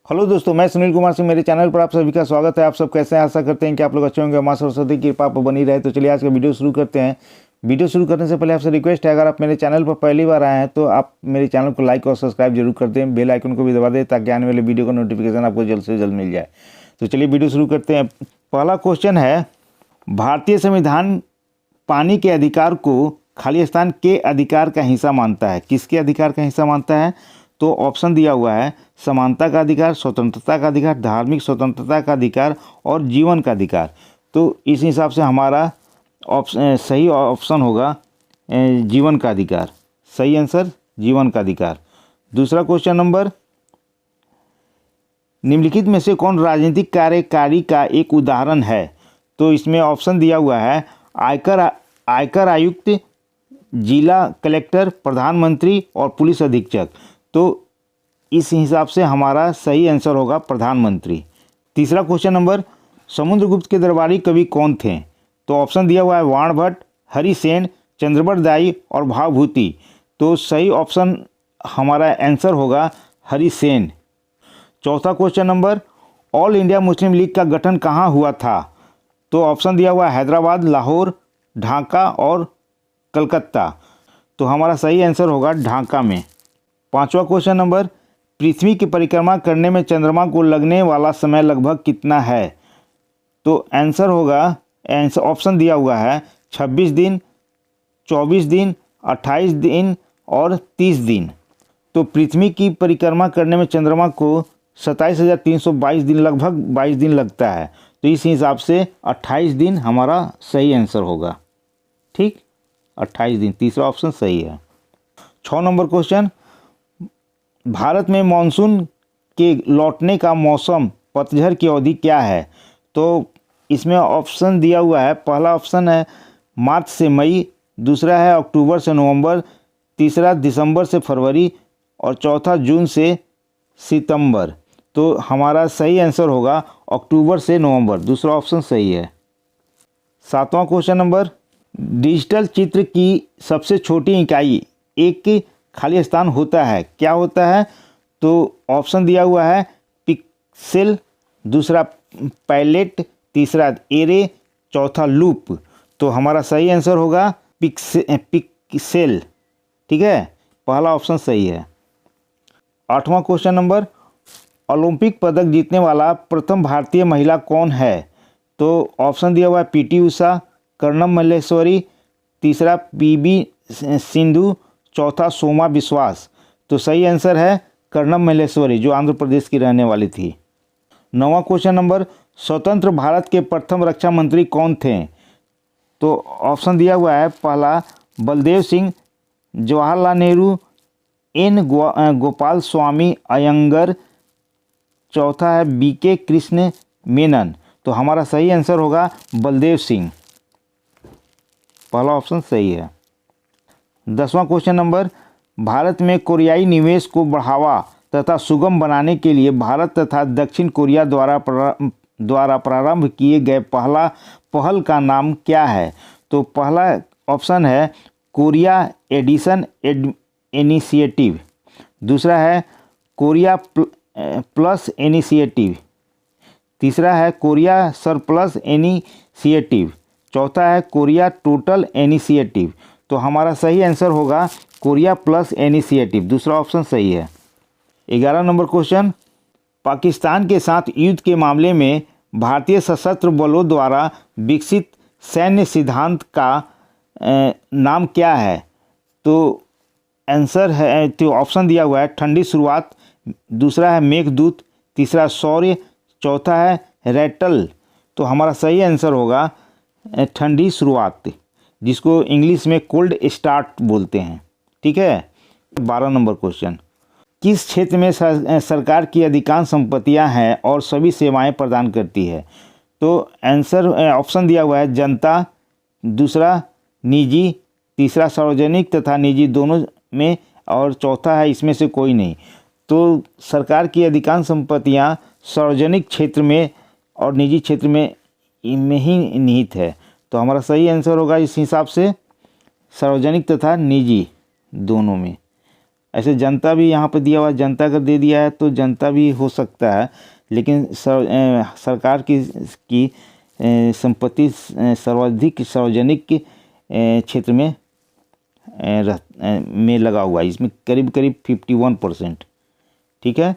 Hello दोस्तों, मैं सुनील कुमार सिंह। मेरे चैनल पर आप सभी का स्वागत है। आप सब कैसे हैं? आशा करते हैं कि आप लोग अच्छे होंगे। मां सरस्वती की कृपा पर बनी रहे। तो चलिए आज का वीडियो शुरू करते हैं। वीडियो शुरू करने से पहले आपसे रिक्वेस्ट है, अगर आप मेरे चैनल पर पहली बार आए हैं तो आप मेरे चैनल को लाइक और सब्सक्राइब जरूर कर दें। बेल आइकन को भी दबा दें ताकि आने वाले वीडियो का नोटिफिकेशन आपको जल्द से जल्द मिल जाए। तो चलिए वीडियो शुरू करते हैं। पहला क्वेश्चन है, भारतीय संविधान पानी के अधिकार को खालिस्तान के अधिकार का हिस्सा मानता है। किसके अधिकार का हिस्सा मानता है? तो ऑप्शन दिया हुआ है, समानता का अधिकार, स्वतंत्रता का अधिकार, धार्मिक स्वतंत्रता का अधिकार और जीवन का अधिकार। तो इस हिसाब से हमारा सही ऑप्शन होगा जीवन का अधिकार। सही आंसर जीवन का अधिकार। दूसरा क्वेश्चन नंबर, निम्नलिखित में से कौन राजनीतिक कार्यकारी का एक उदाहरण है? तो इसमें ऑप्शन दिया हुआ है, आयकर आयुक्त, जिला कलेक्टर, प्रधानमंत्री और पुलिस अधीक्षक। तो इस हिसाब से हमारा सही आंसर होगा प्रधानमंत्री। तीसरा क्वेश्चन नंबर, समुद्रगुप्त के दरबारी कवि कौन थे? तो ऑप्शन दिया हुआ है, वाणभट्ट, हरिसेन, चंद्रबरदाई और भावभूति। तो सही ऑप्शन हमारा आंसर होगा हरिसेन। चौथा question number, all India Muslim league का गठन कहाँ हुआ था? तो ऑप्शन दिया हुआ है, हैदराबाद, लाहौर, ढाका और कलकत्ता। तो हमारा सही आंसर होगा ढाका में। पांचवा क्वेश्चन नंबर, पृथ्वी की परिक्रमा करने में चंद्रमा को लगने वाला समय लगभग कितना है? तो आंसर होगा, ऑप्शन दिया हुआ है 26 दिन, 24 दिन, 28 दिन और 30 दिन। तो पृथ्वी की परिक्रमा करने में चंद्रमा को 27,322 दिन, लगभग 22 दिन लगता है। तो इस हिसाब से 28 दिन हमारा सही आंसर होगा। ठीक, 28 दिन, तीसरा ऑप्शन सही है। 6 नंबर क्वेश्चन, भारत में मानसून के लौटने का मौसम पतझड़ की अवधि क्या है? तो इसमें ऑप्शन दिया हुआ है, पहला ऑप्शन है मार्च से मई, दूसरा है अक्टूबर से नवंबर, तीसरा दिसंबर से फरवरी और चौथा जून से सितंबर। तो हमारा सही आंसर होगा अक्टूबर से नवंबर। दूसरा ऑप्शन सही है। 7वां क्वेश्चन नंबर, डिजिटल चित्र की सबसे छोटी इकाई एक खालिस्तान होता है, क्या होता है? तो ऑप्शन दिया हुआ है, पिक्सेल, दूसरा पैलेट, तीसरा एरे, चौथा लूप। तो हमारा सही आंसर होगा पिक्सेल। ठीक है, पहला ऑप्शन सही है। 8वां क्वेश्चन नंबर, ओलंपिक पदक जीतने वाला प्रथम भारतीय महिला कौन है? तो ऑप्शन दिया हुआ है, पीटी उषा, कर्णम मल्लेश्वरी, तीसरा पीवी सिंधु, चौथा सोमा विश्वास। तो सही आंसर है कर्णम मल्लेश्वरी, जो आंध्र प्रदेश की रहने वाली थी। 9वां क्वेश्चन नंबर, स्वतंत्र भारत के प्रथम रक्षा मंत्री कौन थे? तो ऑप्शन दिया हुआ है, पहला बलदेव सिंह, जवाहरलाल नेहरू, एन गोपाल स्वामी अयंगर, चौथा है बीके कृष्ण मेनन। तो हमारा सही आंसर होगा बलदेव सिंह, पहला ऑप्शन सही है। 10वां क्वेश्चन नंबर, भारत में कोरियाई निवेश को बढ़ावा तथा सुगम बनाने के लिए भारत तथा दक्षिण कोरिया द्वारा प्रारंभ किए गए पहल का नाम क्या है? तो पहला ऑप्शन है कोरिया एडिशन इनिशिएटिव, दूसरा है कोरिया प्लस इनिशिएटिव, तीसरा है कोरिया सरप्लस इनिशिएटिव, चौथा है कोरिया टोटल इनिशिएटिव। तो हमारा सही आंसर होगा कोरिया प्लस इनिशिएटिव। दूसरा ऑप्शन सही है। 11 नंबर क्वेश्चन, पाकिस्तान के साथ युद्ध के मामले में भारतीय सशस्त्र बलों द्वारा विकसित सैन्य सिद्धांत का नाम क्या है? तो आंसर है, तो ऑप्शन दिया हुआ है, ठंडी शुरुआत, दूसरा है मेघदूत, तीसरा शौर्य, चौथा है रैटल। तो हमारा सही आंसर होगा ठंडी शुरुआत, जिसको इंग्लिश में कोल्ड स्टार्ट बोलते हैं। ठीक है। 12 नंबर क्वेश्चन, किस क्षेत्र में सरकार की अधिकांश संपत्तियां हैं और सभी सेवाएं प्रदान करती है? तो आंसर ऑप्शन दिया हुआ है, जनता, दूसरा निजी, तीसरा सार्वजनिक तथा निजी दोनों में और चौथा है इसमें से कोई नहीं। तो सरकार की अधिकांश संपत्तियां सार्वजनिक क्षेत्र में और निजी क्षेत्र में ही निहित है। तो हमारा सही आंसर होगा इस हिसाब से सार्वजनिक तथा निजी दोनों में। ऐसे जनता भी यहाँ पर दिया हुआ, जनता अगर दे दिया है तो जनता भी हो सकता है, लेकिन सरकार की संपत्ति सर्वाधिक सार्वजनिक क्षेत्र में लगा हुआ है, इसमें करीब करीब 51%। ठीक है।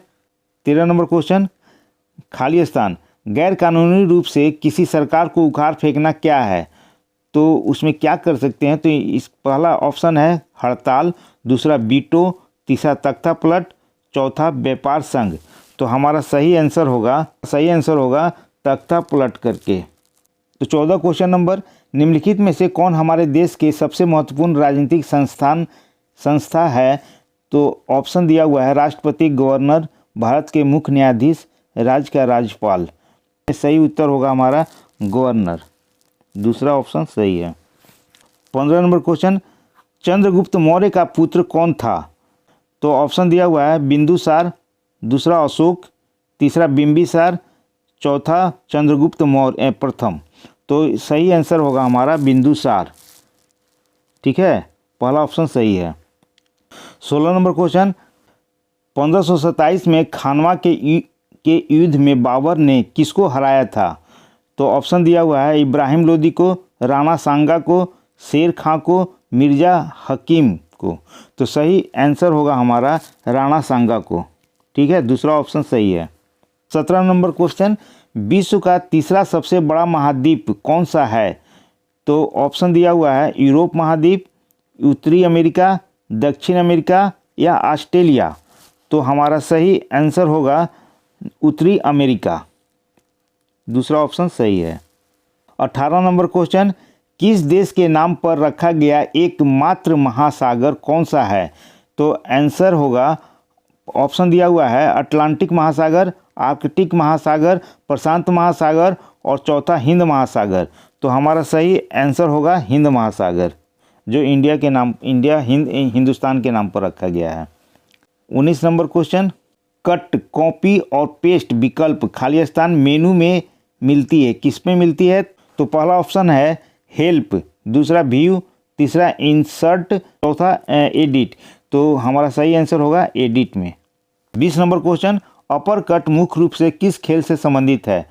13 नंबर क्वेश्चन, खाली स्थान, गैर कानूनी रूप से किसी सरकार को उखाड़ फेंकना क्या है? तो उसमें क्या कर सकते हैं? तो इस पहला ऑप्शन है हड़ताल, दूसरा वीटो, तीसरा तख्ता पलट, चौथा व्यापार संघ। तो हमारा सही आंसर होगा तख्ता पलट करके। तो 14 क्वेश्चन नंबर, निम्नलिखित में से कौन हमारे देश के सबसे महत्वपूर्ण राजनीतिक संस्था है? तो ऑप्शन दिया हुआ है राष्ट्रपति, गवर्नर, भारत के मुख्य न्यायाधीश, राज्य का राज्यपाल। सही उत्तर होगा हमारा गवर्नर, दूसरा ऑप्शन सही है। 15 नंबर क्वेश्चन, चंद्रगुप्त मौर्य का पुत्र कौन था? तो ऑप्शन दिया हुआ है बिंदुसार, दूसरा अशोक, तीसरा बिंबिसार, चौथा चंद्रगुप्त मौर्य प्रथम। तो सही आंसर होगा हमारा बिंदुसार। ठीक है, पहला ऑप्शन सही है। 16 नंबर क्वेश्चन, 1527 में खानवा के युद्ध में बाबर ने किसको हराया था? तो ऑप्शन दिया हुआ है इब्राहिम लोदी को, राणा सांगा को, शेर खां को, मिर्ज़ा हकीम को। तो सही आंसर होगा हमारा राणा सांगा को। ठीक है, दूसरा ऑप्शन सही है। 17 नंबर क्वेश्चन, विश्व का तीसरा सबसे बड़ा महाद्वीप कौन सा है? तो ऑप्शन दिया हुआ है यूरोप महाद्वीप, उत्तरी अमेरिका, दक्षिण अमेरिका या ऑस्ट्रेलिया। तो हमारा सही आंसर होगा उत्तरी अमेरिका, दूसरा ऑप्शन सही है। 18 नंबर क्वेश्चन, किस देश के नाम पर रखा गया एकमात्र महासागर कौन सा है? तो आंसर होगा, ऑप्शन दिया हुआ है अटलांटिक महासागर, आर्कटिक महासागर, प्रशांत महासागर और चौथा हिंद महासागर। तो हमारा सही आंसर होगा हिंद महासागर, जो हिंदुस्तान के नाम पर रखा गया है। 19 नंबर क्वेश्चन, कट, कॉपी और पेस्ट विकल्प खाली स्थान मेनू में मिलती है, किस में मिलती है? तो पहला ऑप्शन है हेल्प, दूसरा व्यू, तीसरा इंसर्ट, चौथा एडिट। तो हमारा सही आंसर होगा एडिट में। 20 नंबर क्वेश्चन, अपर कट मुख्य रूप से किस खेल से संबंधित है?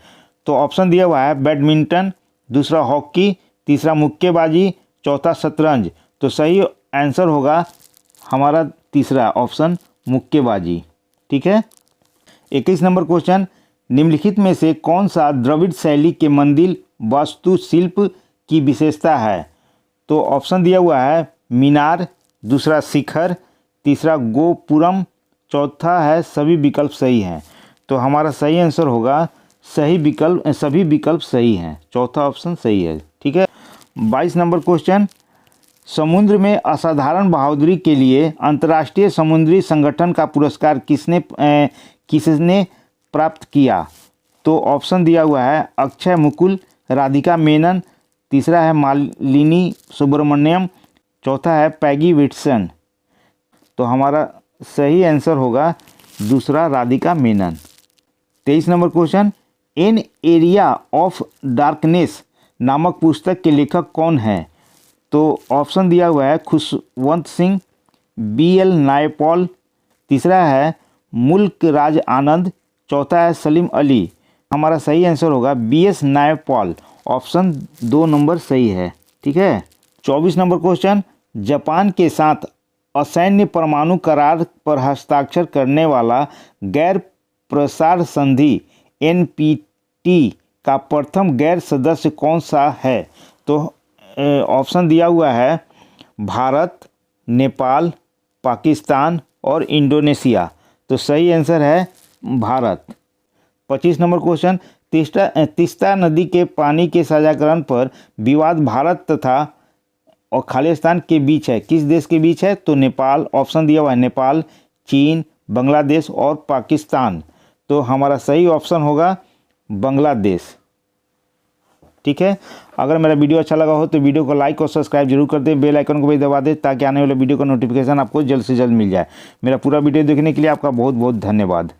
तो ऑप्शन दिया हुआ है बैडमिंटन, दूसरा हॉकी, तीसरा मुक्केबाजी, चौथा शतरंज। तो सही आंसर होगा हमारा तीसरा ऑप्शन मुक्केबाजी। ठीक है। 21 नंबर क्वेश्चन, निम्नलिखित में से कौन सा द्रविड़ शैली के मंदिर वास्तुशिल्प की विशेषता है? तो ऑप्शन दिया हुआ है मीनार, दूसरा शिखर, तीसरा गोपुरम, चौथा है सभी विकल्प सही हैं। तो हमारा सही आंसर होगा सभी विकल्प सही हैं, चौथा ऑप्शन सही है। ठीक है। 22 नंबर क्वेश्चन, समुद्र में असाधारण बहादुरी के लिए अंतर्राष्ट्रीय समुद्री संगठन का पुरस्कार किसने प्राप्त किया? तो ऑप्शन दिया हुआ है अक्षय मुकुल, राधिका मेनन, तीसरा है मालिनी सुब्रमण्यम, चौथा है पैगी विटसन। तो हमारा सही आंसर होगा दूसरा Radhika Menon. 23 number question, an area of darkness नामक पुस्तक के लेखक कौन है? तो ऑप्शन दिया हुआ है खुशवंत सिंह, BL नायपॉल, तीसरा है मुल्क राज आनंद, चौथा है सलीम अली। हमारा सही आंसर होगा BS नायपॉल, ऑप्शन 2 नंबर सही है। ठीक है। 24 नंबर क्वेश्चन, जापान के साथ असैन्य परमाणु करार पर हस्ताक्षर करने वाला गैर प्रसार संधि NPT का प्रथम गैर सदस्य कौन सा है? तो ऑप्शन दिया हुआ है भारत, नेपाल, पाकिस्तान और इंडोनेशिया। तो सही आंसर है भारत। 25 नंबर क्वेश्चन, तीस्ता नदी के पानी के साझाकरण पर विवाद भारत तथा और खालिस्तान के बीच है, किस देश के बीच है? तो नेपाल। ऑप्शन दिया हुआ है नेपाल, चीन, बांग्लादेश और पाकिस्तान। तो हमारा सही ऑप्शन होगा बांग्लादेश। ठीक है। अगर मेरा वीडियो अच्छा लगा हो तो वीडियो को लाइक और सब्सक्राइब जरूर कर दें, बेल आइकन को भी दबा दें ताकि आने वाले वीडियो का नोटिफिकेशन आपको जल्द से जल्द मिल जाए। मेरा पूरा वीडियो देखने के लिए आपका बहुत बहुत धन्यवाद।